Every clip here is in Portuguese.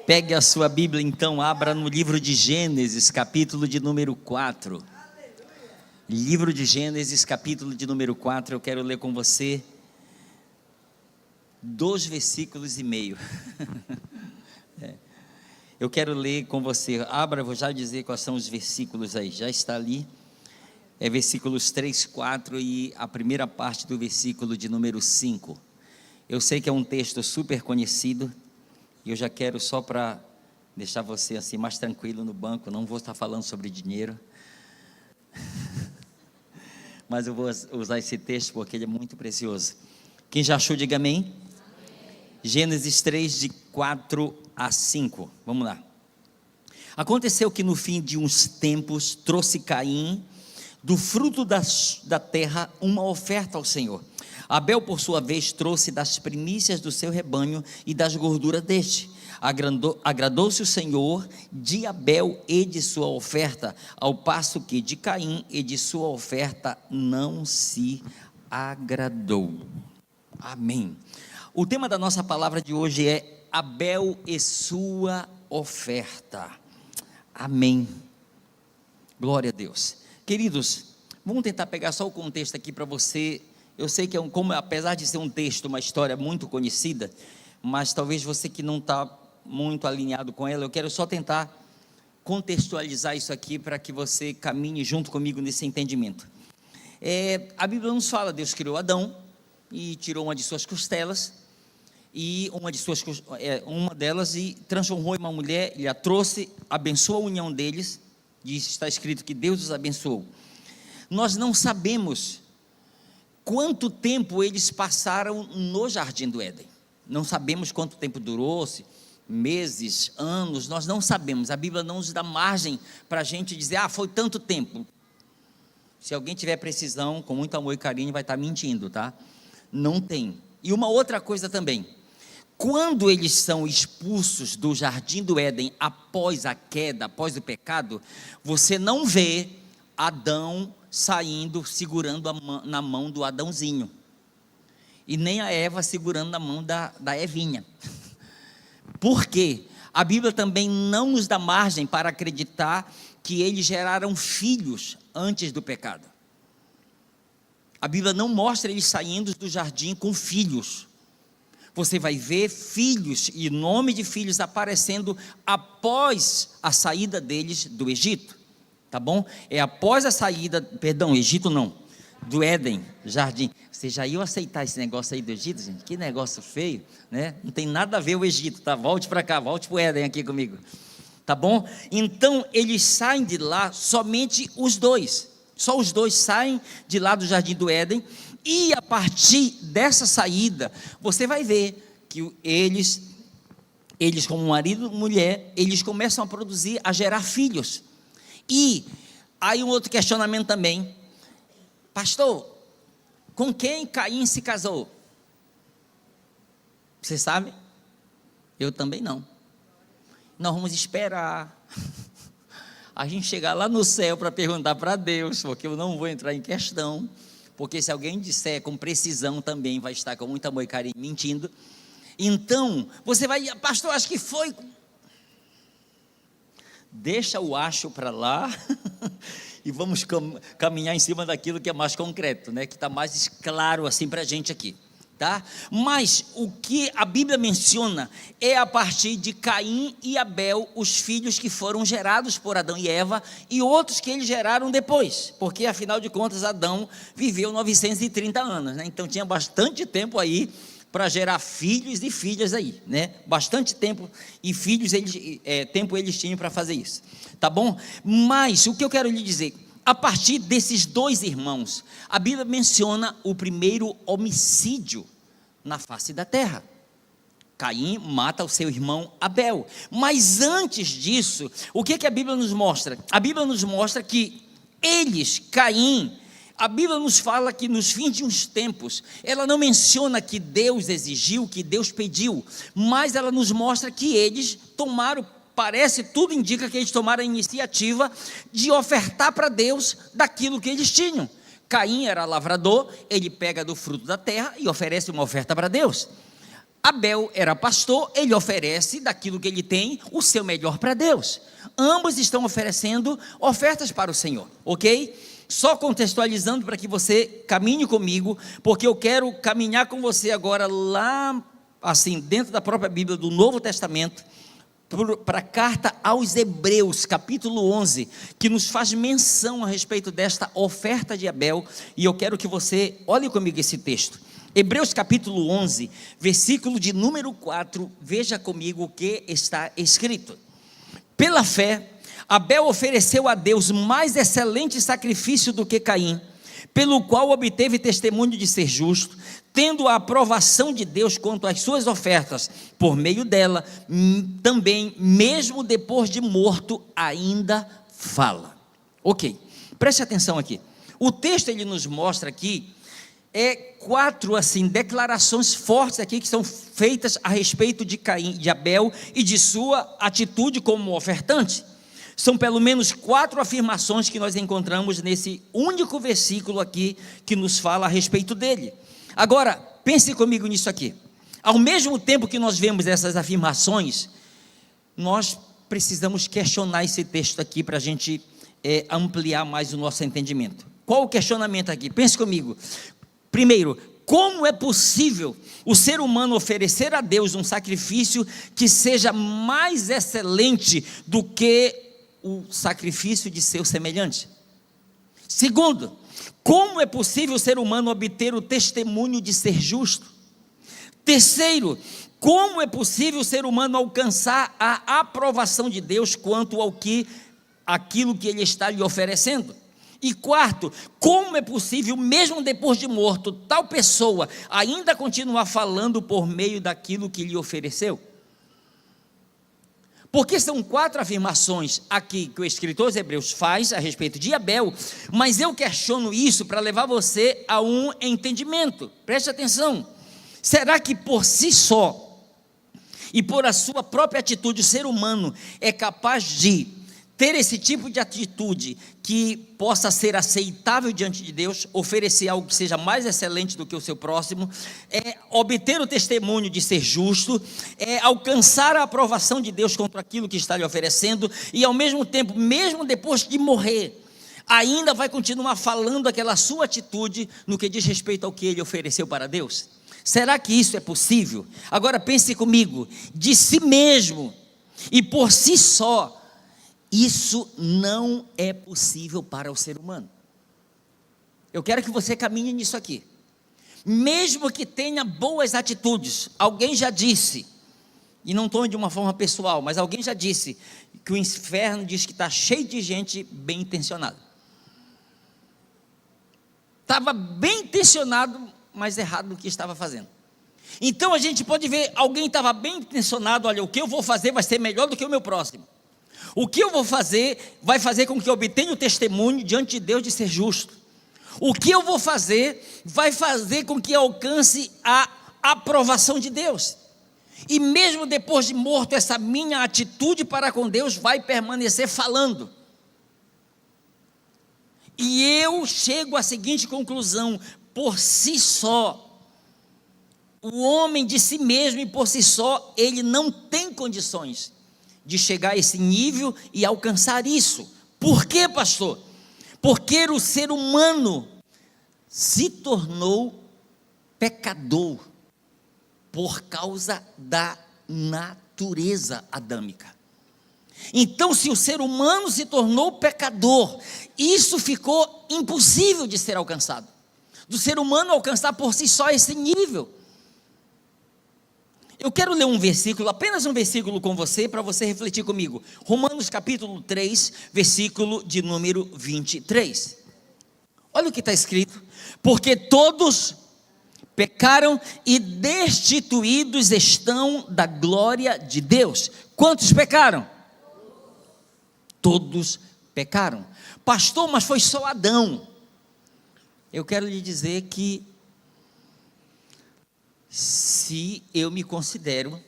Pegue a sua Bíblia então, abra no livro de Gênesis, capítulo de número 4. Livro de Gênesis, capítulo de número 4, eu quero ler com você 2 versículos e meio. Eu quero ler com você, abra, vou já dizer quais são os versículos aí, já está ali. É versículos 3, 4 e a primeira parte do versículo de número 5. Eu sei que é um texto super conhecido, e eu já quero só para deixar você assim mais tranquilo no banco, não vou estar falando sobre dinheiro, mas eu vou usar esse texto porque ele é muito precioso. Quem já achou, diga amém. Amém. Gênesis 3, de 4 a 5, vamos lá. Aconteceu que no fim de uns tempos, trouxe Caim do fruto da terra uma oferta ao Senhor. Abel, por sua vez, trouxe das primícias do seu rebanho e das gorduras deste. Agradou-se o Senhor de Abel e de sua oferta, ao passo que de Caim e de sua oferta não se agradou. Amém. O tema da nossa palavra de hoje é Abel e sua oferta. Amém. Glória a Deus. Queridos, vamos tentar pegar só o contexto aqui para você. Eu sei que apesar de ser um texto, uma história muito conhecida, mas talvez você que não está muito alinhado com ela, eu quero só tentar contextualizar isso aqui para que você caminhe junto comigo nesse entendimento. A Bíblia nos fala, Deus criou Adão e tirou uma de suas costelas, e uma delas e transformou em uma mulher, ele a trouxe, abençoou a união deles, e está escrito que Deus os abençoou. Nós não sabemos quanto tempo eles passaram no Jardim do Éden, não sabemos quanto tempo durou, se meses, anos, nós não sabemos, a Bíblia não nos dá margem para a gente dizer, foi tanto tempo. Se alguém tiver precisão, com muito amor e carinho, vai estar mentindo, tá? Não tem. E uma outra coisa também, quando eles são expulsos do Jardim do Éden, após a queda, após o pecado, você não vê Adão saindo, segurando na mão do Adãozinho, e nem a Eva segurando na mão da Evinha. Por quê? A Bíblia também não nos dá margem para acreditar que eles geraram filhos antes do pecado. A Bíblia não mostra eles saindo do jardim com filhos. Você vai ver filhos e nome de filhos aparecendo após a saída deles do Egito, tá bom? É após a saída, Egito não, do Éden, jardim. Você já ia aceitar esse negócio aí do Egito, gente? Que negócio feio, né? Não tem nada a ver o Egito, tá? Volte para cá, volte para o Éden aqui comigo, tá bom? Então, eles saem de lá, somente os dois, só os dois saem de lá do Jardim do Éden, e a partir dessa saída, você vai ver que eles como marido e mulher, eles começam a produzir, a gerar filhos. E aí um outro questionamento também, pastor, com quem Caim se casou? Você sabe? Eu também não. Nós vamos esperar a gente chegar lá no céu para perguntar para Deus, porque eu não vou entrar em questão, porque se alguém disser com precisão também vai estar com muito amor e carinho mentindo. Então, você vai, pastor, acho que foi. Deixa o acho para lá e vamos caminhar em cima daquilo que é mais concreto, né? Que está mais claro assim para a gente aqui, tá? Mas o que a Bíblia menciona é a partir de Caim e Abel, os filhos que foram gerados por Adão e Eva, e outros que eles geraram depois, porque afinal de contas Adão viveu 930 anos, né? Então tinha bastante tempo aí para gerar filhos e filhas aí, né? Bastante tempo e filhos, tempo eles tinham para fazer isso, tá bom? Mas o que eu quero lhe dizer, a partir desses dois irmãos, a Bíblia menciona o primeiro homicídio na face da terra. Caim mata o seu irmão Abel, mas antes disso, o que a Bíblia nos mostra? A Bíblia nos mostra que Caim, a Bíblia nos fala que nos fins de uns tempos, ela não menciona que Deus exigiu, que Deus pediu, mas ela nos mostra que eles tomaram, tudo indica que eles tomaram a iniciativa de ofertar para Deus daquilo que eles tinham. Caim era lavrador, ele pega do fruto da terra e oferece uma oferta para Deus. Abel era pastor, ele oferece daquilo que ele tem o seu melhor para Deus. Ambos estão oferecendo ofertas para o Senhor, ok? Só contextualizando para que você caminhe comigo, porque eu quero caminhar com você agora lá, assim, dentro da própria Bíblia do Novo Testamento, para a carta aos Hebreus, capítulo 11, que nos faz menção a respeito desta oferta de Abel, e eu quero que você olhe comigo esse texto. Hebreus capítulo 11, versículo de número 4, veja comigo o que está escrito. Pela fé, Abel ofereceu a Deus mais excelente sacrifício do que Caim, pelo qual obteve testemunho de ser justo, tendo a aprovação de Deus quanto às suas ofertas, por meio dela, também, mesmo depois de morto, ainda fala. Ok, preste atenção aqui. O texto ele nos mostra aqui, quatro assim, declarações fortes aqui que são feitas a respeito de Caim, de Abel e de sua atitude como ofertante. São pelo menos 4 afirmações que nós encontramos nesse único versículo aqui que nos fala a respeito dele. Agora, pense comigo nisso aqui. Ao mesmo tempo que nós vemos essas afirmações, nós precisamos questionar esse texto aqui para a gente ampliar mais o nosso entendimento. Qual o questionamento aqui? Pense comigo. Primeiro, como é possível o ser humano oferecer a Deus um sacrifício que seja mais excelente do que o sacrifício de seu semelhante? Segundo, como é possível o ser humano obter o testemunho de ser justo? Terceiro, como é possível o ser humano alcançar a aprovação de Deus quanto aquilo que ele está lhe oferecendo? E quarto, como é possível, mesmo depois de morto, tal pessoa ainda continuar falando por meio daquilo que lhe ofereceu? Porque são 4 afirmações aqui que o escritor aos Hebreus faz a respeito de Abel, mas eu questiono isso para levar você a um entendimento. Preste atenção. Será que por si só e por a sua própria atitude o ser humano é capaz de ter esse tipo de atitude que possa ser aceitável diante de Deus, oferecer algo que seja mais excelente do que o seu próximo, obter o testemunho de ser justo, alcançar a aprovação de Deus contra aquilo que está lhe oferecendo, e ao mesmo tempo, mesmo depois de morrer, ainda vai continuar falando aquela sua atitude no que diz respeito ao que ele ofereceu para Deus? Será que isso é possível? Agora pense comigo, de si mesmo e por si só, isso não é possível para o ser humano. Eu quero que você caminhe nisso aqui. Mesmo que tenha boas atitudes, alguém já disse, e não tome de uma forma pessoal, mas alguém já disse que o inferno diz que está cheio de gente bem intencionada. Estava bem intencionado, mas errado no que estava fazendo. Então a gente pode ver, alguém estava bem intencionado, olha, o que eu vou fazer vai ser melhor do que o meu próximo. O que eu vou fazer vai fazer com que eu obtenha o testemunho diante de Deus de ser justo. O que eu vou fazer vai fazer com que eu alcance a aprovação de Deus. E mesmo depois de morto, essa minha atitude para com Deus vai permanecer falando. E eu chego à seguinte conclusão: por si só, o homem de si mesmo e por si só, ele não tem condições de chegar a esse nível e alcançar isso. Por quê, pastor? Porque o ser humano se tornou pecador por causa da natureza adâmica. Então, se o ser humano se tornou pecador, isso ficou impossível de ser alcançado, do ser humano alcançar por si só esse nível. Eu quero ler um versículo, apenas um versículo com você, para você refletir comigo. Romanos capítulo 3, versículo de número 23. Olha o que está escrito: porque todos pecaram e destituídos estão da glória de Deus. Quantos pecaram? Todos pecaram. Pastor, mas foi só Adão. Eu quero lhe dizer que, se eu me considero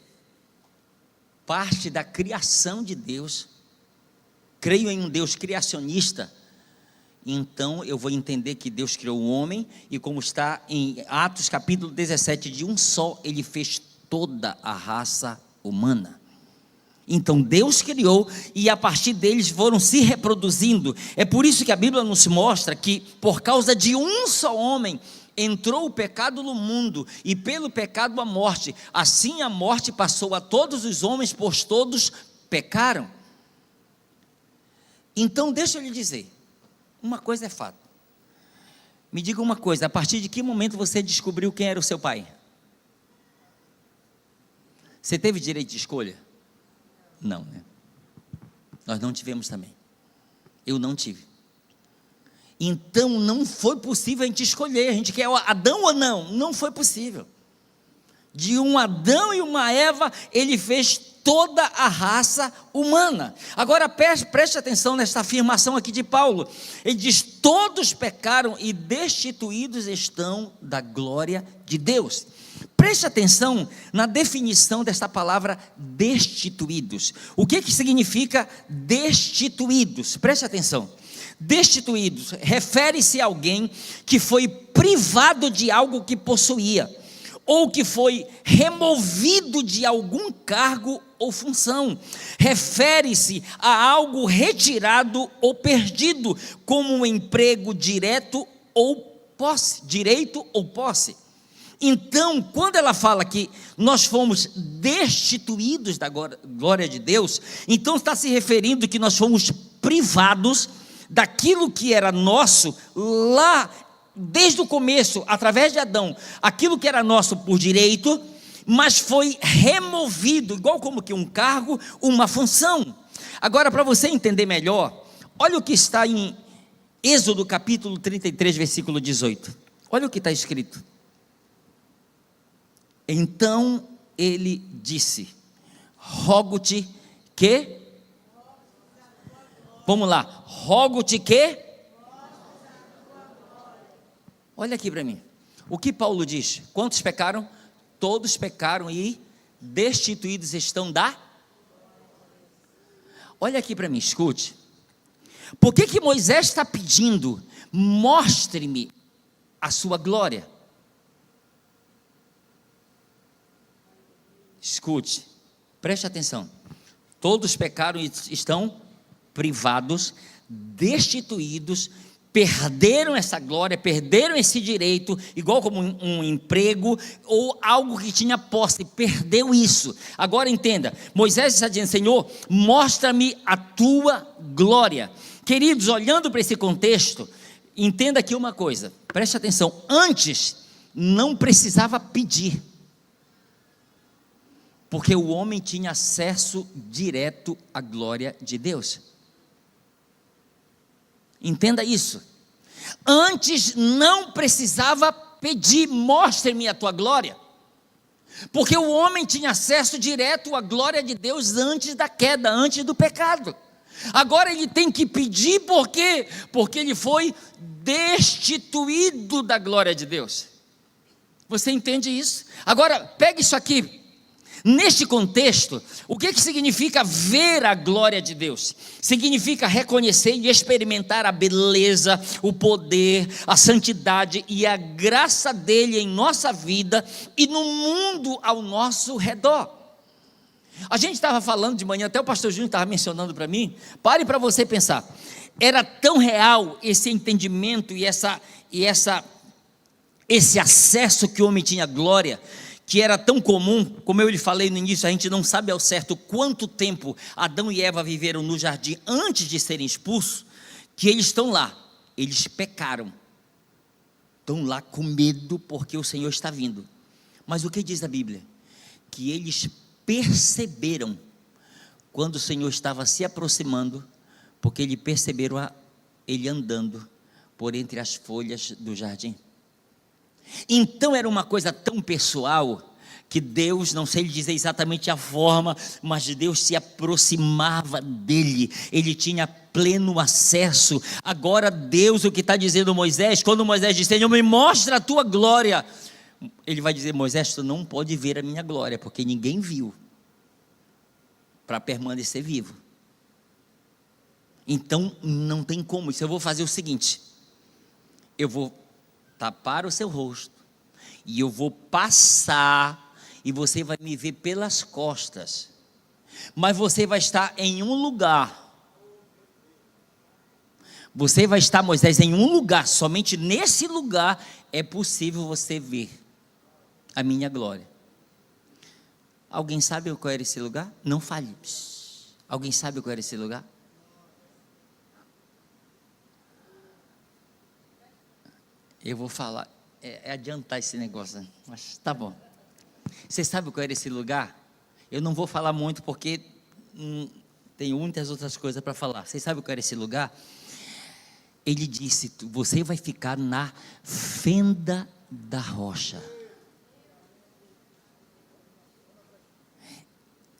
parte da criação de Deus, creio em um Deus criacionista, então eu vou entender que Deus criou o homem, e como está em Atos capítulo 17, de um só, ele fez toda a raça humana. Então Deus criou e a partir deles foram se reproduzindo. É por isso que a Bíblia nos mostra que por causa de um só homem entrou o pecado no mundo e pelo pecado a morte. Assim a morte passou a todos os homens, pois todos pecaram. Então deixa eu lhe dizer, uma coisa é fato. Me diga uma coisa, a partir de que momento você descobriu quem era o seu pai? Você teve direito de escolha? Não, né? Nós não tivemos também. Eu não tive. Então não foi possível a gente escolher. A gente quer Adão ou não? Não foi possível. De um Adão e uma Eva, ele fez toda a raça humana. Agora preste atenção nesta afirmação aqui de Paulo. Ele diz: todos pecaram e destituídos estão da glória de Deus. Preste atenção na definição desta palavra destituídos. O que significa destituídos? Preste atenção. Destituídos refere-se a alguém que foi privado de algo que possuía, ou que foi removido de algum cargo ou função. Refere-se a algo retirado ou perdido, como um emprego direto ou direito ou posse. Então, quando ela fala que nós fomos destituídos da glória de Deus, então está se referindo que nós fomos privados daquilo que era nosso lá, desde o começo, através de Adão, aquilo que era nosso por direito, mas foi removido, igual como que um cargo, uma função. Agora, para você entender melhor, olha o que está em Êxodo capítulo 33, versículo 18. Olha o que está escrito. Então ele disse: rogo-te que, vamos lá, rogo-te que, olha aqui para mim, o que Paulo diz? Quantos pecaram? Todos pecaram e destituídos estão da, olha aqui para mim, escute, por que Moisés está pedindo, mostre-me a sua glória? Escute, preste atenção, todos pecaram e estão privados, destituídos, perderam essa glória, perderam esse direito, igual como um emprego, ou algo que tinha posse, perdeu isso. Agora entenda, Moisés está dizendo: Senhor, mostra-me a tua glória. Queridos, olhando para esse contexto, entenda aqui uma coisa, preste atenção, antes não precisava pedir, porque o homem tinha acesso direto à glória de Deus. Entenda isso. Antes não precisava pedir, mostre-me a tua glória, porque o homem tinha acesso direto à glória de Deus antes da queda, antes do pecado. Agora ele tem que pedir, por quê? Porque ele foi destituído da glória de Deus. Você entende isso? Agora pegue isso aqui. Neste contexto, o que significa ver a glória de Deus? Significa reconhecer e experimentar a beleza, o poder, a santidade e a graça dele em nossa vida e no mundo ao nosso redor. A gente estava falando de manhã, até o pastor Júnior estava mencionando para mim, pare para você pensar, era tão real esse entendimento e esse acesso que o homem tinha à glória, que era tão comum, como eu lhe falei no início, a gente não sabe ao certo quanto tempo Adão e Eva viveram no jardim antes de serem expulsos, que eles estão lá, eles pecaram, estão lá com medo porque o Senhor está vindo. Mas o que diz a Bíblia? Que eles perceberam quando o Senhor estava se aproximando, porque eles perceberam ele andando por entre as folhas do jardim. Então era uma coisa tão pessoal, que Deus, não sei lhe dizer exatamente a forma, mas Deus se aproximava dele, ele tinha pleno acesso. Agora Deus, o que está dizendo Moisés, quando Moisés diz: Senhor, me mostra a tua glória, ele vai dizer: Moisés, tu não pode ver a minha glória, porque ninguém viu, para permanecer vivo. Então não tem como. Isso eu vou fazer o seguinte: eu vou tapar o seu rosto, e eu vou passar, e você vai me ver pelas costas, mas você vai estar em um lugar. Você vai estar, Moisés, em um lugar. Somente nesse lugar é possível você ver a minha glória. Alguém sabe qual era esse lugar? Não fale. Alguém sabe qual era esse lugar? Eu vou falar, é adiantar esse negócio, né? Mas tá bom. Você sabe qual era esse lugar? Eu não vou falar muito porque tem muitas outras coisas para falar. Você sabe qual era esse lugar? Ele disse, você vai ficar na fenda da rocha.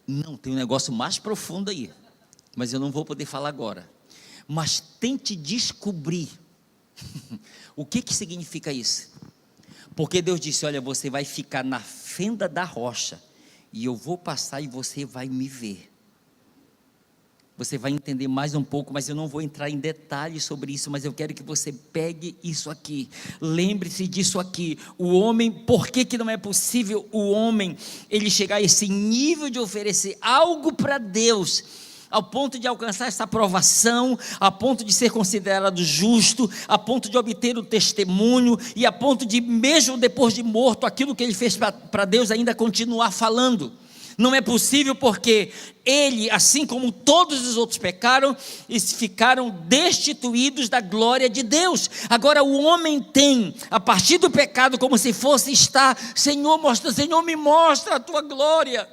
Não, tem um negócio mais profundo aí, mas eu não vou poder falar agora. Mas tente descobrir o que significa isso. Porque Deus disse, olha, você vai ficar na fenda da rocha, e eu vou passar e você vai me ver. Você vai entender mais um pouco, mas eu não vou entrar em detalhes sobre isso, mas eu quero que você pegue isso aqui, lembre-se disso aqui. O homem, por que não é possível o homem, ele chegar a esse nível de oferecer algo para Deus, ao ponto de alcançar essa aprovação, a ponto de ser considerado justo, a ponto de obter o testemunho, e a ponto de, mesmo depois de morto, aquilo que ele fez para Deus ainda continuar falando? Não é possível porque ele, assim como todos os outros pecaram, e ficaram destituídos da glória de Deus. Agora o homem tem, a partir do pecado, como se fosse estar, Senhor, me mostra a tua glória.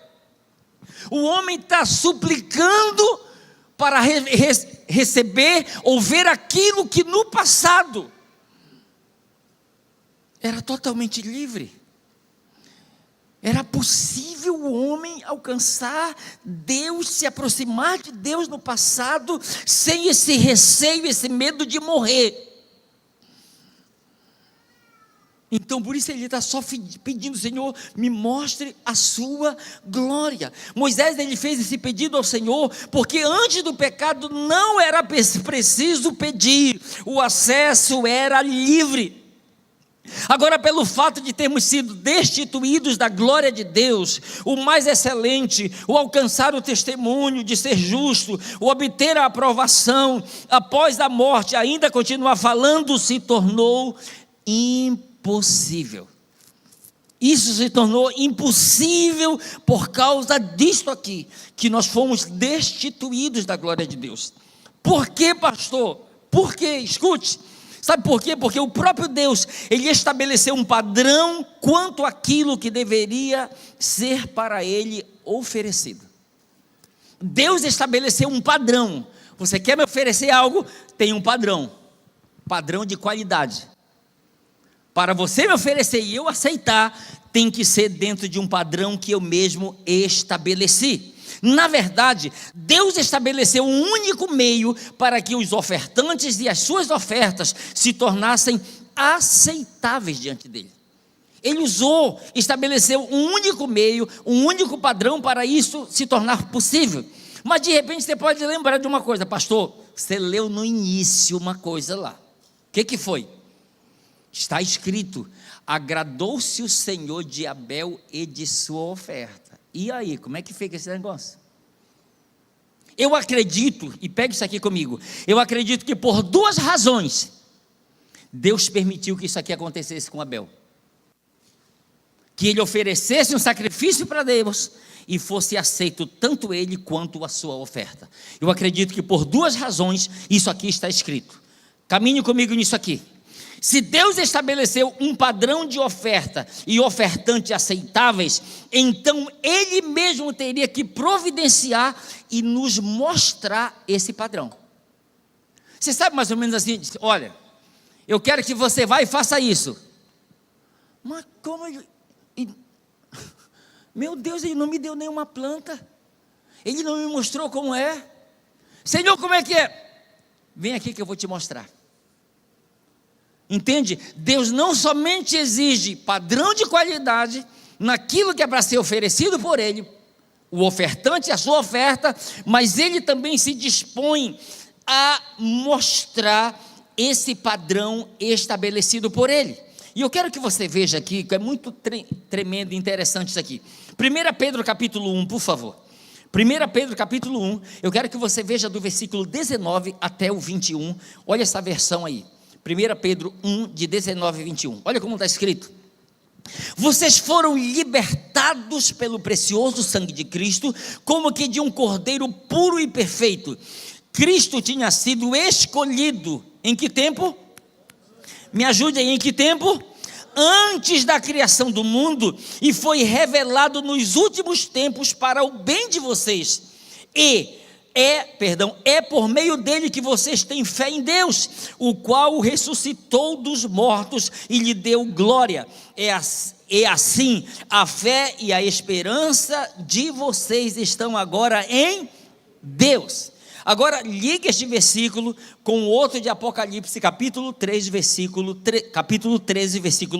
O homem está suplicando para receber ou ver aquilo que no passado era totalmente livre. Era possível o homem alcançar Deus, se aproximar de Deus no passado, sem esse receio, esse medo de morrer. Então por isso ele está só pedindo, Senhor, me mostre a sua glória. Moisés, ele fez esse pedido ao Senhor, porque antes do pecado não era preciso pedir, o acesso era livre. Agora, pelo fato de termos sido destituídos da glória de Deus, o mais excelente, o alcançar o testemunho de ser justo, o obter a aprovação, após a morte, ainda continuar falando, se tornou impossível. Isso se tornou impossível por causa disto aqui, que nós fomos destituídos da glória de Deus. Por quê, pastor? Por quê? Escute. Sabe por quê? Porque o próprio Deus, ele estabeleceu um padrão quanto àquilo que deveria ser para ele oferecido. Deus estabeleceu um padrão. Você quer me oferecer algo? Tem um padrão de qualidade. Para você me oferecer e eu aceitar, tem que ser dentro de um padrão que eu mesmo estabeleci. Na verdade, Deus estabeleceu um único meio para que os ofertantes e as suas ofertas se tornassem aceitáveis diante dele. Ele estabeleceu um único meio, um único padrão para isso se tornar possível. Mas de repente você pode lembrar de uma coisa, pastor, você leu no início uma coisa lá. O que foi? Está escrito, agradou-se o Senhor de Abel e de sua oferta. E aí, como é que fica esse negócio? Eu acredito, e pega isso aqui comigo, eu acredito que por duas razões, Deus permitiu que isso aqui acontecesse com Abel. Que ele oferecesse um sacrifício para Deus, e fosse aceito tanto ele quanto a sua oferta. Eu acredito que por duas razões, isso aqui está escrito. Caminhe comigo nisso aqui. Se Deus estabeleceu um padrão de oferta e ofertante aceitáveis, então Ele mesmo teria que providenciar e nos mostrar esse padrão. Você sabe mais ou menos assim, olha, eu quero que você vá e faça isso. Mas como ele... Meu Deus, Ele não me deu nenhuma planta. Ele não me mostrou como é. Senhor, como é que é? Vem aqui que eu vou te mostrar. Entende? Deus não somente exige padrão de qualidade naquilo que é para ser oferecido por Ele, o ofertante, a sua oferta, mas Ele também se dispõe a mostrar esse padrão estabelecido por Ele. E eu quero que você veja aqui, que é muito tremendo e interessante isso aqui. 1 Pedro capítulo 1, por favor. 1 Pedro capítulo 1, eu quero que você veja do versículo 19 até o 21. Olha essa versão aí. 1 Pedro 1, de 19 e 21. Olha como está escrito. Vocês foram libertados pelo precioso sangue de Cristo, como que de um cordeiro puro e perfeito. Cristo tinha sido escolhido em que tempo? Me ajude aí, em que tempo? Antes da criação do mundo, e foi revelado nos últimos tempos para o bem de vocês. É por meio dele que vocês têm fé em Deus, o qual o ressuscitou dos mortos e lhe deu glória. É assim, a fé e a esperança de vocês estão agora em Deus. Agora, liga este versículo com o outro de Apocalipse, capítulo 13, versículo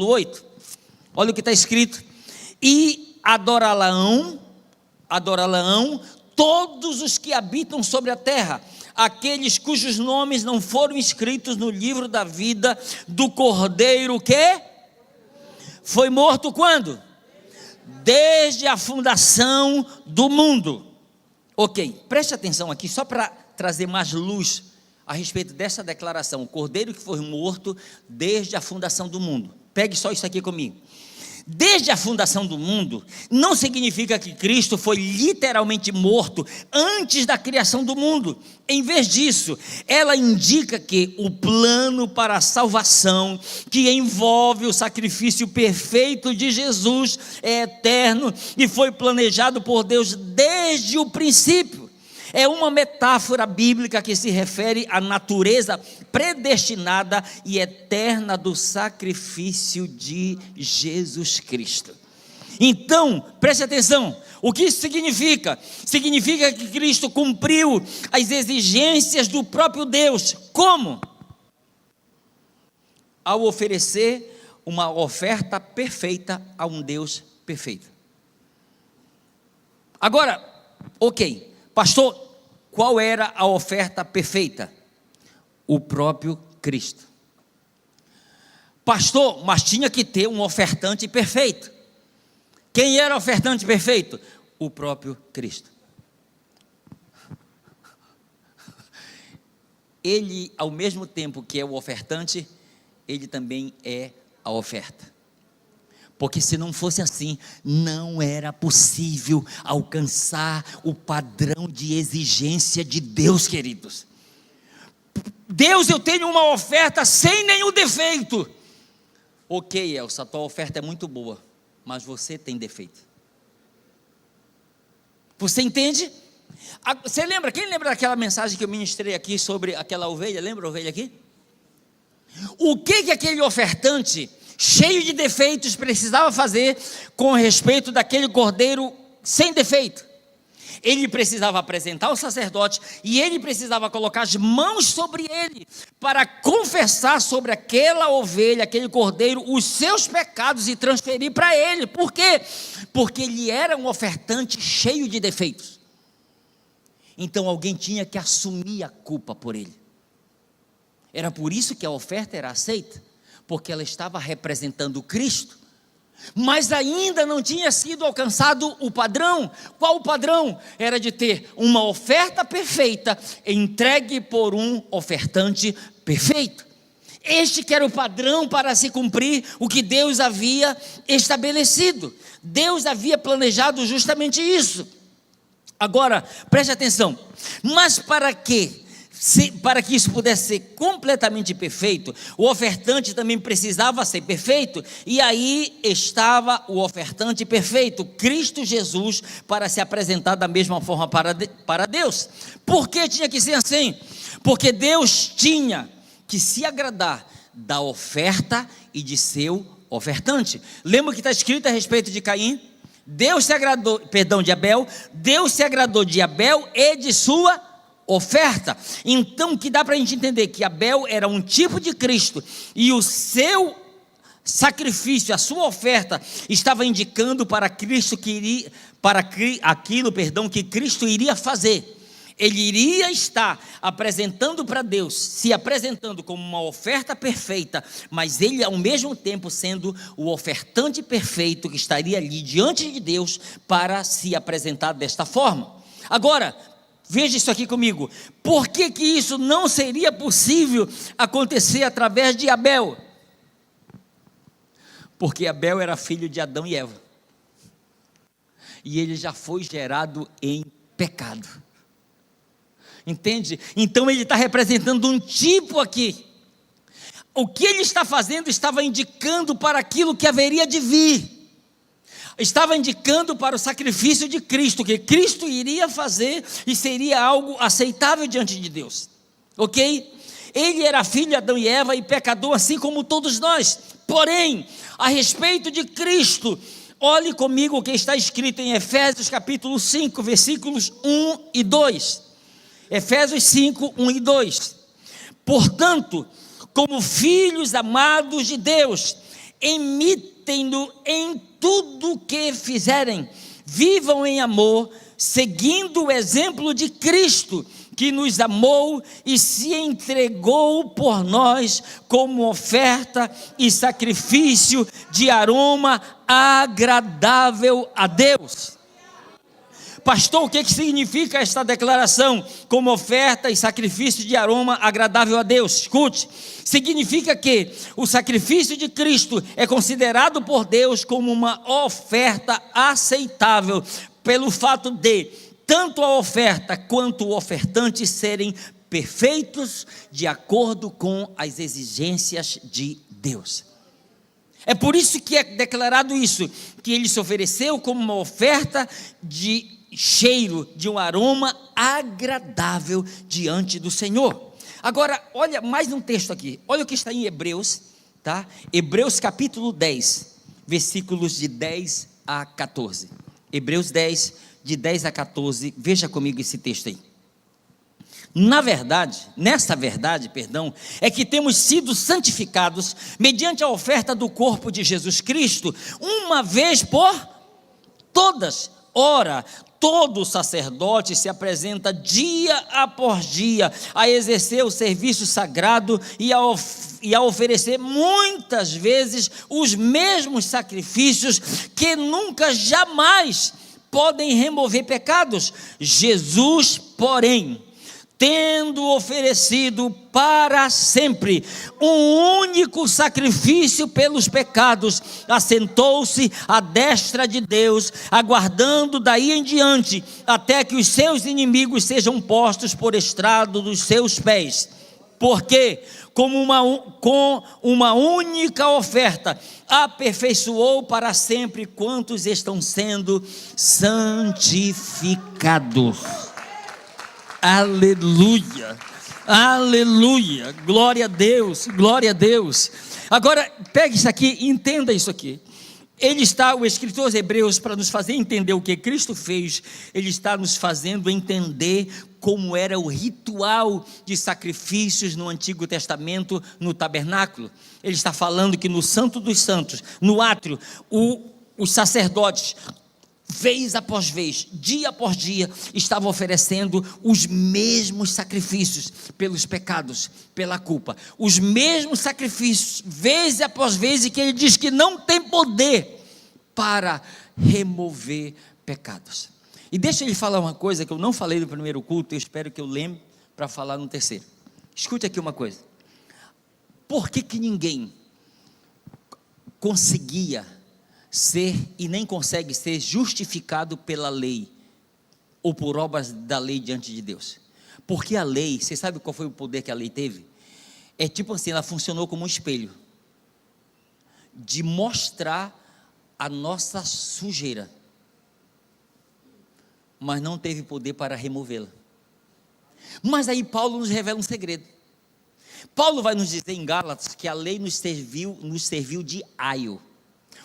8. Olha o que está escrito. E adorá-la-ão todos os que habitam sobre a terra, aqueles cujos nomes não foram escritos no livro da vida do Cordeiro que foi morto quando? Desde a fundação do mundo. Ok, preste atenção aqui, só para trazer mais luz a respeito dessa declaração. O Cordeiro que foi morto desde a fundação do mundo. Pegue só isso aqui comigo. Desde a fundação do mundo, não significa que Cristo foi literalmente morto antes da criação do mundo. Em vez disso, ela indica que o plano para a salvação, que envolve o sacrifício perfeito de Jesus, é eterno e foi planejado por Deus desde o princípio. É uma metáfora bíblica que se refere à natureza predestinada e eterna do sacrifício de Jesus Cristo. Então, preste atenção, o que isso significa? Significa que Cristo cumpriu as exigências do próprio Deus. Como? Ao oferecer uma oferta perfeita a um Deus perfeito. Agora, ok, pastor, qual era a oferta perfeita? O próprio Cristo. Pastor, mas tinha que ter um ofertante perfeito. Quem era o ofertante perfeito? O próprio Cristo. Ele, ao mesmo tempo que é o ofertante, ele também é a oferta. Porque se não fosse assim, não era possível alcançar o padrão de exigência de Deus, queridos. Deus, eu tenho uma oferta sem nenhum defeito. Ok, Elsa, a tua oferta é muito boa, mas você tem defeito. Você entende? Você lembra, quem lembra daquela mensagem que eu ministrei aqui sobre aquela ovelha? Lembra a ovelha aqui? O que aquele ofertante cheio de defeitos precisava fazer com respeito daquele cordeiro sem defeito? Ele precisava apresentar o sacerdote e ele precisava colocar as mãos sobre ele para confessar sobre aquela ovelha, aquele cordeiro, os seus pecados e transferir para ele. Por quê? Porque ele era um ofertante cheio de defeitos. Então alguém tinha que assumir a culpa por ele. Era por isso que a oferta era aceita, porque ela estava representando Cristo, mas ainda não tinha sido alcançado o padrão. Qual o padrão? Era de ter uma oferta perfeita, entregue por um ofertante perfeito. Este que era o padrão para se cumprir o que Deus havia estabelecido. Deus havia planejado justamente isso. Agora, preste atenção, mas para quê? Para que isso pudesse ser completamente perfeito, o ofertante também precisava ser perfeito, e aí estava o ofertante perfeito, Cristo Jesus, para se apresentar da mesma forma para Deus. Por que tinha que ser assim? Porque Deus tinha que se agradar da oferta e de seu ofertante. Lembra o que está escrito a respeito de Caim? De Abel. Deus se agradou de Abel e de sua oferta. Então, que dá para a gente entender que Abel era um tipo de Cristo, e o seu sacrifício, a sua oferta, estava indicando para Cristo aquilo que Cristo iria fazer. Ele iria estar apresentando para Deus, se apresentando como uma oferta perfeita, mas ele ao mesmo tempo sendo o ofertante perfeito que estaria ali diante de Deus para se apresentar desta forma. Agora, veja isso aqui comigo, por que que isso não seria possível acontecer através de Abel? Porque Abel era filho de Adão e Eva, e ele já foi gerado em pecado. Entende? Então ele está representando um tipo aqui. O que ele está fazendo estava indicando para aquilo que haveria de vir. Estava indicando para o sacrifício de Cristo, que Cristo iria fazer e seria algo aceitável diante de Deus. Ok? Ele era filho de Adão e Eva e pecador assim como todos nós. Porém, a respeito de Cristo, olhe comigo o que está escrito em Efésios capítulo 5, versículos 1 e 2. Efésios 5, 1 e 2. Portanto, como filhos amados de Deus, imitem-no em tudo o que fizerem, vivam em amor, seguindo o exemplo de Cristo, que nos amou e se entregou por nós como oferta e sacrifício de aroma agradável a Deus. Pastor, o que significa esta declaração? Como oferta e sacrifício de aroma agradável a Deus. Escute, significa que o sacrifício de Cristo é considerado por Deus como uma oferta aceitável, pelo fato de tanto a oferta quanto o ofertante serem perfeitos de acordo com as exigências de Deus. É por isso que é declarado isso, que ele se ofereceu como uma oferta de cheiro, de um aroma agradável diante do Senhor. Agora, olha mais um texto aqui, olha o que está em Hebreus, tá? Hebreus capítulo 10, versículos de 10 a 14. Hebreus 10, de 10 a 14, veja comigo esse texto aí. Nessa verdade, é que temos sido santificados mediante a oferta do corpo de Jesus Cristo, uma vez por todas. Ora, todo sacerdote se apresenta dia após dia a exercer o serviço sagrado e a oferecer muitas vezes os mesmos sacrifícios que nunca, jamais podem remover pecados. Jesus, porém, tendo oferecido para sempre um único sacrifício pelos pecados, assentou-se à destra de Deus, aguardando daí em diante, até que os seus inimigos sejam postos por estrado dos seus pés. Porque, com uma única oferta, aperfeiçoou para sempre quantos estão sendo santificados. Aleluia, aleluia, glória a Deus, glória a Deus. Agora, pegue isso aqui e entenda isso aqui. O escritor aos Hebreus, para nos fazer entender o que Cristo fez, ele está nos fazendo entender como era o ritual de sacrifícios no Antigo Testamento, no tabernáculo. Ele está falando que no Santo dos Santos, no átrio, os sacerdotes, vez após vez, dia após dia, estava oferecendo os mesmos sacrifícios pelos pecados, pela culpa, os mesmos sacrifícios, vez após vez, e que ele diz que não tem poder para remover pecados. E deixa ele falar uma coisa que eu não falei no primeiro culto, eu espero que eu lembre para falar no terceiro. Escute aqui uma coisa: por que ninguém conseguia ser e nem consegue ser justificado pela lei ou por obras da lei diante de Deus? Porque a lei, você sabe qual foi o poder que a lei teve? É tipo assim, ela funcionou como um espelho de mostrar a nossa sujeira, mas não teve poder para removê-la. Mas aí Paulo nos revela um segredo. Paulo vai nos dizer em Gálatas que a lei nos serviu de aio.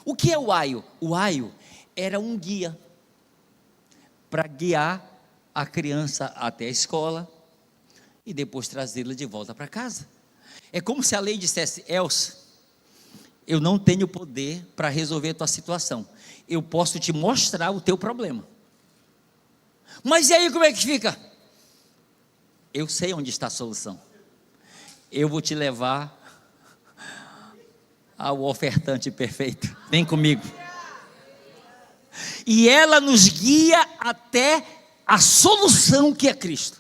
O que é o aio? O aio era um guia para guiar a criança até a escola e depois trazê-la de volta para casa. É como se a lei dissesse: Elcio, eu não tenho poder para resolver a tua situação, eu posso te mostrar o teu problema. Mas e aí como é que fica? Eu sei onde está a solução. Eu vou te levar ao ofertante perfeito. Vem comigo. E ela nos guia até a solução que é Cristo.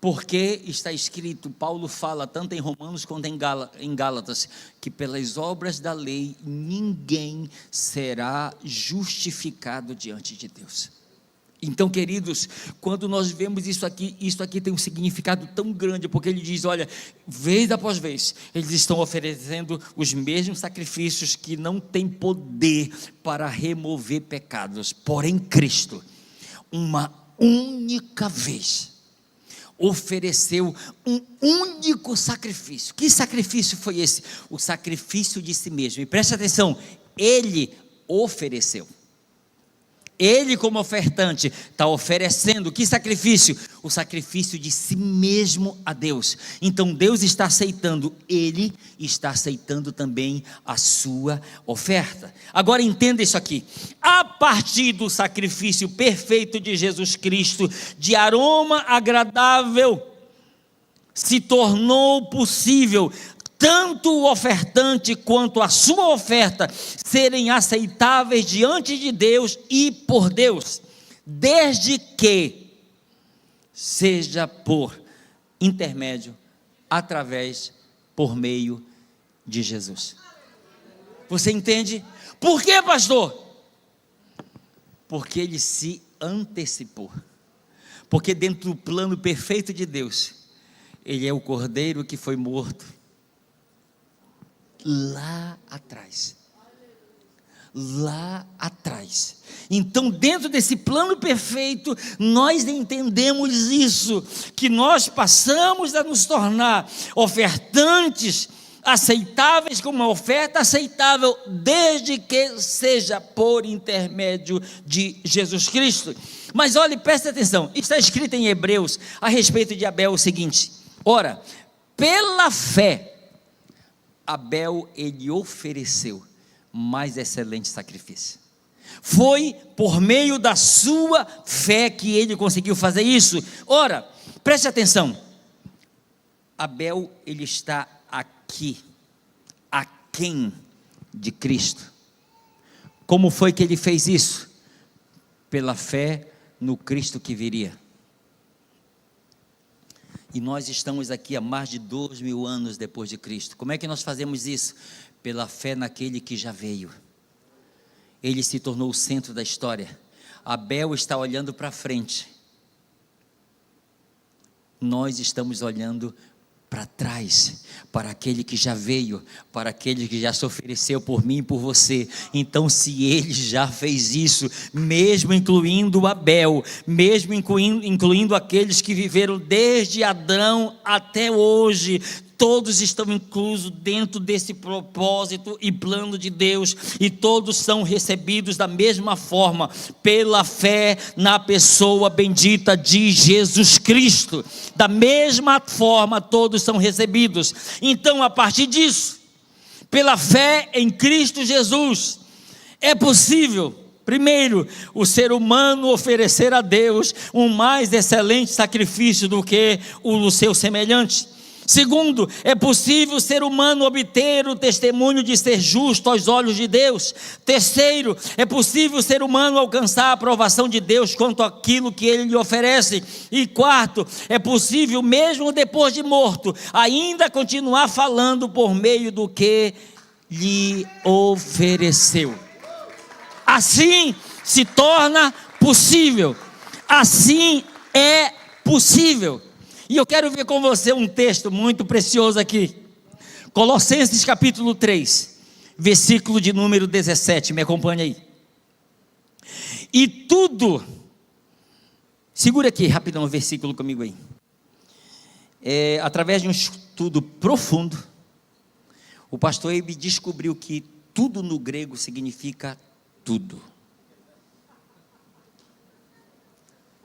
Porque está escrito, Paulo fala tanto em Romanos quanto em Gálatas, que pelas obras da lei ninguém será justificado diante de Deus. Então, queridos, quando nós vemos isso aqui tem um significado tão grande, porque ele diz, olha, vez após vez, eles estão oferecendo os mesmos sacrifícios que não têm poder para remover pecados, porém Cristo, uma única vez, ofereceu um único sacrifício. Que sacrifício foi esse? O sacrifício de si mesmo. E preste atenção, ele ofereceu. Ele, como ofertante, está oferecendo que sacrifício? O sacrifício de si mesmo a Deus. Então Deus está aceitando, Ele está aceitando também a sua oferta. Agora entenda isso aqui, a partir do sacrifício perfeito de Jesus Cristo, de aroma agradável, se tornou possível tanto o ofertante quanto a sua oferta serem aceitáveis diante de Deus e por Deus, desde que seja por intermédio, através, por meio de Jesus. Você entende? Por quê, pastor? Porque ele se antecipou. Porque dentro do plano perfeito de Deus, ele é o cordeiro que foi morto lá atrás. Então, dentro desse plano perfeito, nós entendemos isso, que nós passamos a nos tornar ofertantes aceitáveis, como uma oferta aceitável, desde que seja por intermédio de Jesus Cristo. Mas olhe, preste atenção, está escrito em Hebreus a respeito de Abel o seguinte: ora, pela fé Abel, ele ofereceu mais excelente sacrifício. Foi por meio da sua fé que ele conseguiu fazer isso. Ora, preste atenção, Abel, ele está aqui, aquém de Cristo. Como foi que ele fez isso? Pela fé no Cristo que viria. E nós estamos aqui há mais de 2000 anos depois de Cristo. Como é que nós fazemos isso? Pela fé naquele que já veio. Ele se tornou o centro da história. Abel está olhando para frente. Nós estamos olhando para trás, para aquele que já veio, para aquele que já se ofereceu por mim e por você. Então, se ele já fez isso, mesmo incluindo Abel, mesmo incluindo aqueles que viveram desde Adão até hoje, todos estão inclusos dentro desse propósito e plano de Deus, e todos são recebidos da mesma forma, pela fé na pessoa bendita de Jesus Cristo. Da mesma forma todos são recebidos. Então, a partir disso, pela fé em Cristo Jesus, é possível, primeiro, o ser humano oferecer a Deus um mais excelente sacrifício do que o do seu semelhante. Segundo, é possível o ser humano obter o testemunho de ser justo aos olhos de Deus. Terceiro, é possível o ser humano alcançar a aprovação de Deus quanto àquilo que ele lhe oferece. E quarto, é possível, mesmo depois de morto, ainda continuar falando por meio do que lhe ofereceu. Assim se torna possível. Assim é possível. E eu quero ver com você um texto muito precioso aqui. Colossenses capítulo 3, versículo de número 17. Me acompanha aí. E tudo, segura aqui rapidão o versículo comigo aí. Através de um estudo profundo, o pastor Eibe descobriu que tudo no grego significa tudo.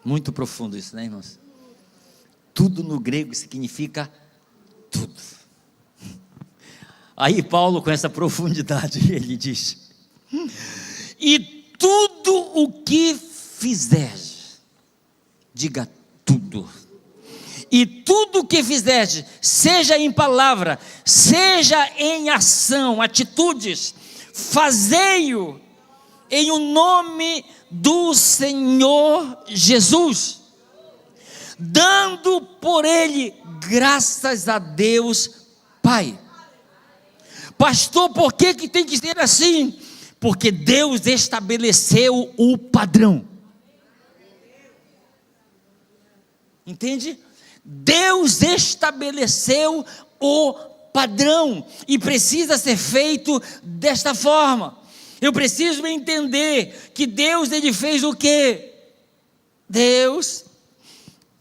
Muito profundo isso, né, irmãos? Tudo no grego significa tudo. Aí Paulo, com essa profundidade, ele diz: e tudo o que fizeres, diga tudo. tudo. E tudo o que fizeste, seja em palavra, seja em ação, atitudes, fazei-o em o nome do Senhor Jesus, dando por ele graças a Deus Pai. Pastor, por que tem que ser assim? Porque Deus estabeleceu o padrão. Entende? Deus estabeleceu o padrão e precisa ser feito desta forma. Eu preciso entender que Deus, ele fez o quê? Deus,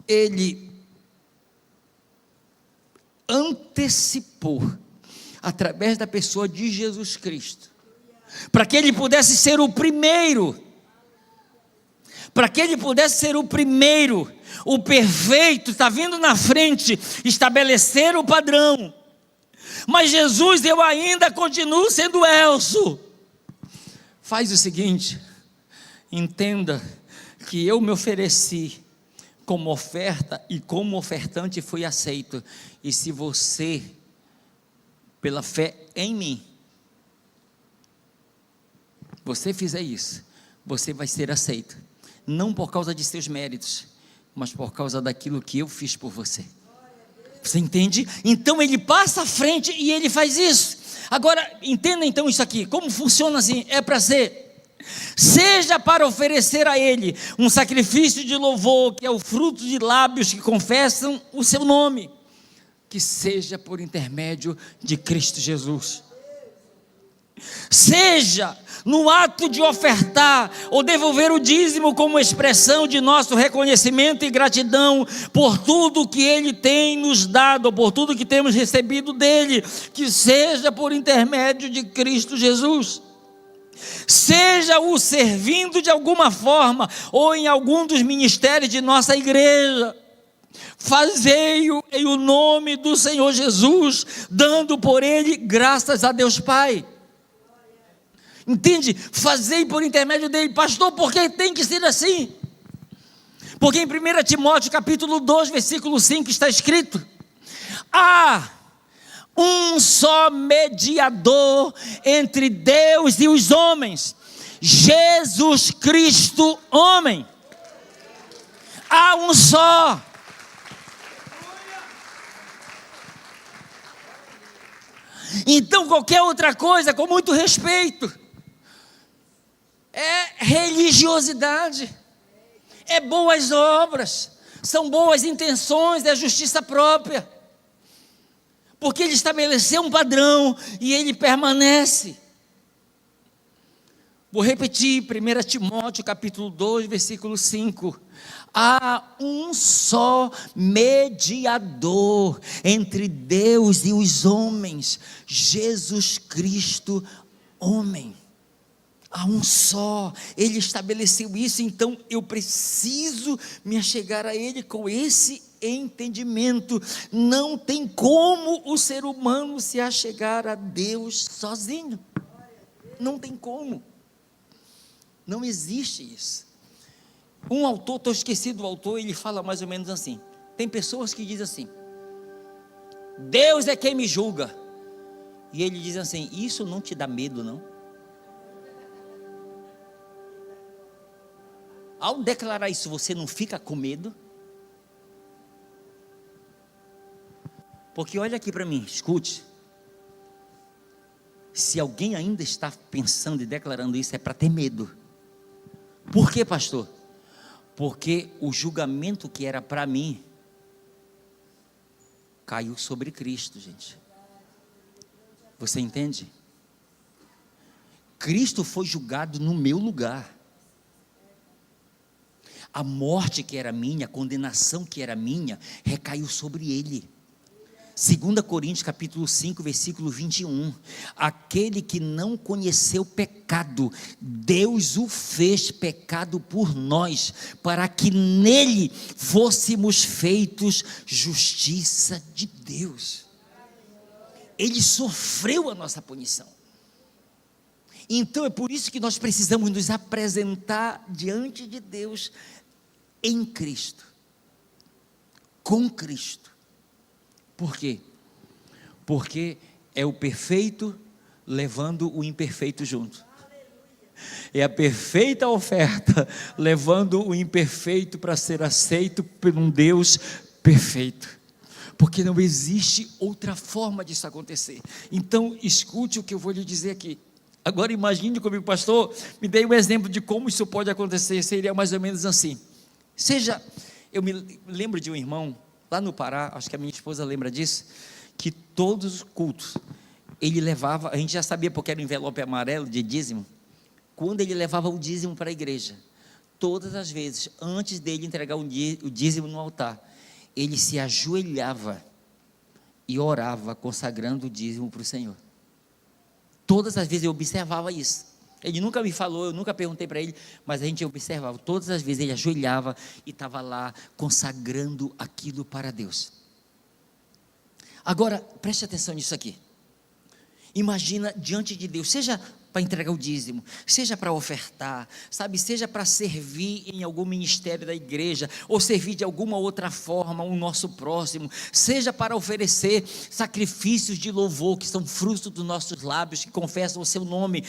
ele antecipou através da pessoa de Jesus Cristo, para que ele pudesse ser o primeiro, o perfeito, está vindo na frente, estabelecer o padrão. Mas Jesus, eu ainda continuo sendo Elcio. Faz o seguinte, entenda que eu me ofereci como oferta e como ofertante fui aceito. E se você, pela fé em mim, você fizer isso, você vai ser aceito. Não por causa de seus méritos, mas por causa daquilo que eu fiz por você. Você entende? Então ele passa à frente e ele faz isso. Agora, entenda então isso aqui, como funciona assim, é para ser, seja para oferecer a ele um sacrifício de louvor, que é o fruto de lábios que confessam o seu nome, que seja por intermédio de Cristo Jesus. Seja no ato de ofertar ou devolver o dízimo como expressão de nosso reconhecimento e gratidão por tudo que Ele tem nos dado, por tudo que temos recebido dEle, que seja por intermédio de Cristo Jesus. Seja o servindo de alguma forma ou em algum dos ministérios de nossa igreja, fazei-o em o nome do Senhor Jesus, dando por Ele graças a Deus Pai. Entende? Fazei por intermédio dele. Pastor, por que tem que ser assim? Porque em 1 Timóteo capítulo 2, versículo 5 está escrito: há um só mediador entre Deus e os homens, Jesus Cristo, homem. Há um só. Então qualquer outra coisa, com muito respeito, é religiosidade, é boas obras, são boas intenções, é justiça própria, porque ele estabeleceu um padrão e ele permanece. Vou repetir, 1 Timóteo capítulo 2, versículo 5, há um só mediador entre Deus e os homens, Jesus Cristo, homem. Há um só, ele estabeleceu isso, então eu preciso me achegar a ele com esse entendimento. Não tem como o ser humano se achegar a Deus sozinho, não tem como, não existe isso. Um autor, estou esquecido do autor, ele fala mais ou menos assim, tem pessoas que dizem assim: Deus é quem me julga, e ele diz assim: isso não te dá medo não? Ao declarar isso, você não fica com medo? Porque olha aqui para mim, escute. Se alguém ainda está pensando e declarando isso, é para ter medo. Por quê, pastor? Porque o julgamento que era para mim caiu sobre Cristo, gente. Você entende? Cristo foi julgado no meu lugar. A morte que era minha, a condenação que era minha, recaiu sobre ele. 2 Coríntios capítulo 5, versículo 21, aquele que não conheceu pecado, Deus o fez pecado por nós, para que nele fôssemos feitos justiça de Deus. Ele sofreu a nossa punição. Então é por isso que nós precisamos nos apresentar diante de Deus em Cristo. com Cristo. Por quê? Porque é o perfeito levando o imperfeito junto. É a perfeita oferta levando o imperfeito para ser aceito por um Deus perfeito. Porque não existe outra forma disso acontecer. Então, escute o que eu vou lhe dizer aqui. Agora imagine comigo, pastor, me dê um exemplo de como isso pode acontecer. Seria mais ou menos assim. Eu me lembro de um irmão lá no Pará, acho que a minha esposa lembra disso, que todos os cultos, ele levava, a gente já sabia porque era um envelope amarelo de dízimo, quando ele levava o dízimo para a igreja, todas as vezes, antes dele entregar o dízimo no altar, ele se ajoelhava e orava, consagrando o dízimo para o Senhor. Todas as vezes eu observava isso. Ele nunca me falou, eu nunca perguntei para ele, mas a gente observava. Todas as vezes ele ajoelhava e estava lá consagrando aquilo para Deus. Agora, preste atenção nisso aqui. Imagina diante de Deus, seja para entregar o dízimo, seja para ofertar, sabe, seja para servir em algum ministério da igreja, ou servir de alguma outra forma o nosso próximo, seja para oferecer sacrifícios de louvor, que são frutos dos nossos lábios, que confessam o seu nome.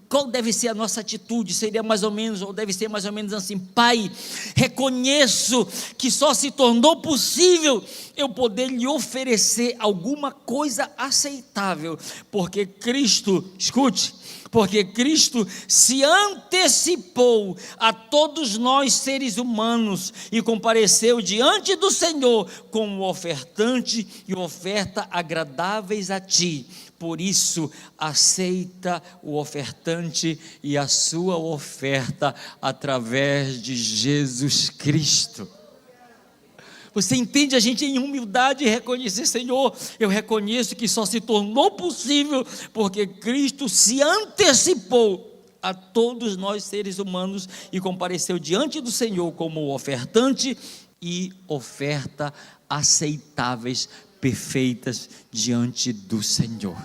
Qual deve ser a nossa atitude? Seria mais ou menos, ou deve ser mais ou menos assim: Pai, reconheço que só se tornou possível eu poder lhe oferecer alguma coisa aceitável, porque Cristo, escute, porque Cristo se antecipou a todos nós seres humanos e compareceu diante do Senhor como ofertante e oferta agradáveis a ti. Por isso, aceita o ofertante e a sua oferta através de Jesus Cristo. Você entende? A gente em humildade reconhecer: Senhor, eu reconheço que só se tornou possível porque Cristo se antecipou a todos nós seres humanos e compareceu diante do Senhor como ofertante e oferta aceitáveis, perfeitas diante do Senhor.